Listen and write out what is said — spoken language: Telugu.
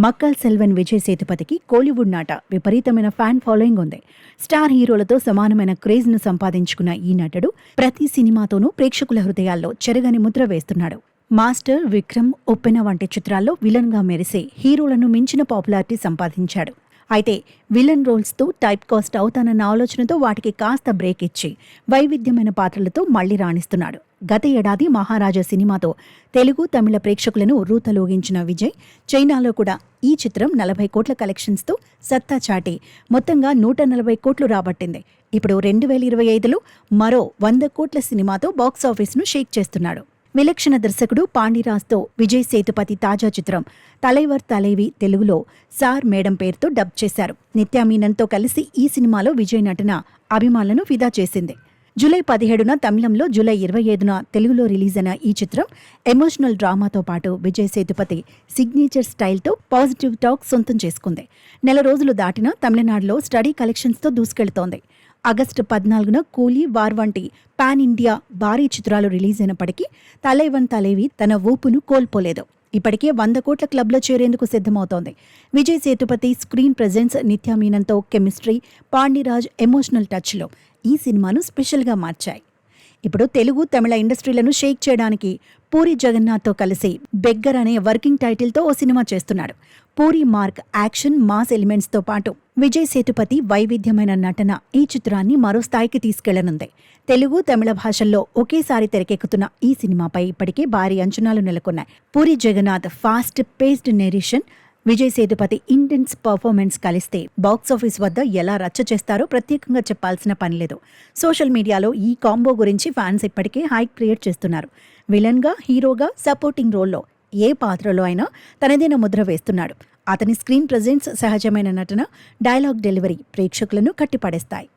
మక్కల్ సెల్వన్ విజయ్ సేతుపతికి కోలీవుడ్ నాట విపరీతమైన ఫ్యాన్ ఫాలోయింగ్ ఉంది. స్టార్ హీరోలతో సమానమైన క్రేజ్ను సంపాదించుకున్న ఈ నటుడు ప్రతి సినిమాతోనూ ప్రేక్షకుల హృదయాల్లో చెరగని ముద్ర వేస్తున్నాడు. మాస్టర్, విక్రమ్, ఉప్పెన వంటి చిత్రాల్లో విలన్గా మెరిసే హీరోలను మించిన పాపులారిటీ సంపాదించాడు. అయితే విలన్ రోల్స్తో టైప్ కాస్ట్ అవుతానన్న ఆలోచనతో వాటికి కాస్త బ్రేక్ ఇచ్చి వైవిధ్యమైన పాత్రలతో మళ్లీ రాణిస్తున్నాడు. గత ఏడాది మహారాజా సినిమాతో తెలుగు, తమిళ ప్రేక్షకులను ఉర్రూతలూగించిన విజయ్ చైనాలో కూడా ఈ చిత్రం 40 కోట్ల కలెక్షన్స్తో సత్తా చాటి మొత్తంగా 140 కోట్లు రాబట్టింది. ఇప్పుడు 2025లో మరో 100 కోట్ల సినిమాతో బాక్సాఫీస్ను షేక్ చేస్తున్నాడు. విలక్షణ దర్శకుడు పాండిరాజ్తో విజయ్ సేతుపతి తాజా చిత్రం తలైవర్ తలైవి తెలుగులో సార్ మేడం పేరుతో డబ్ చేశారు. నిత్యా మీనన్తో కలిసి ఈ సినిమాలో విజయ్ నటన అభిమానులను ఫిదా చేసింది. జూలై 17న తమిళంలో, జూలై 25న తెలుగులో రిలీజ్ అయిన ఈ చిత్రం ఎమోషనల్ డ్రామాతో పాటు విజయ్ సేతుపతి సిగ్నేచర్ స్టైల్తో పాజిటివ్ టాక్ సొంతం చేసుకుంది. నెల రోజులు దాటినా తమిళనాడులో స్టడీ కలెక్షన్స్తో దూసుకెళ్తోంది. ఆగస్టు 14న కూలీ, వార్ వంటి పాన్ ఇండియా భారీ చిత్రాలు రిలీజ్ అయినప్పటికీ తలైవన్ తలైవి తన ఊపును కోల్పోలేదు. ఇప్పటికే 100 కోట్ల క్లబ్లో చేరేందుకు సిద్ధమవుతోంది. విజయ్ సేతుపతి స్క్రీన్ ప్రెజెన్స్, నిత్యా మీనన్తో కెమిస్ట్రీ, పాండిరాజ్ ఎమోషనల్ టచ్లో ఈ సినిమాను స్పెషల్గా మార్చాయి. ఇప్పుడు తెలుగు, తమిళ ఇండస్ట్రీలను షేక్ చేయడానికి పూరి జగన్నాథ్తో కలిసి బెగ్గర్ అనే వర్కింగ్ టైటిల్తో ఓ సినిమా చేస్తున్నాడు. పూరి మార్క్ యాక్షన్, మాస్ ఎలిమెంట్స్తో పాటు విజయ్ సేతుపతి వైవిధ్యమైన నటన ఈ చిత్రాన్ని మరో స్థాయికి తీసుకెళ్లనుంది. తెలుగు, తమిళ భాషల్లో ఒకేసారి తెరకెక్కుతున్న ఈ సినిమాపై ఇప్పటికే భారీ అంచనాలు నెలకొన్నాయి. Puri Jagannadh fast paced narration, Vijay Sethupathi intense performance కలిస్తే బాక్సాఫీస్ వద్ద ఎలా రచ్చ చేస్తారో ప్రత్యేకంగా చెప్పాల్సిన పనిలేదు. సోషల్ మీడియాలో ఈ కాంబో గురించి ఫ్యాన్స్ ఇప్పటికే హైప్ క్రియేట్ చేస్తున్నారు. విలన్గా, హీరోగా, సపోర్టింగ్ రోల్లో ఏ పాత్రలో అయినా తనదైన ముద్ర వేస్తున్నాడు. అతని స్క్రీన్ ప్రెజెన్స్, సహజమైన నటన, డైలాగ్ డెలివరీ ప్రేక్షకులను కట్టిపడేస్తాయి.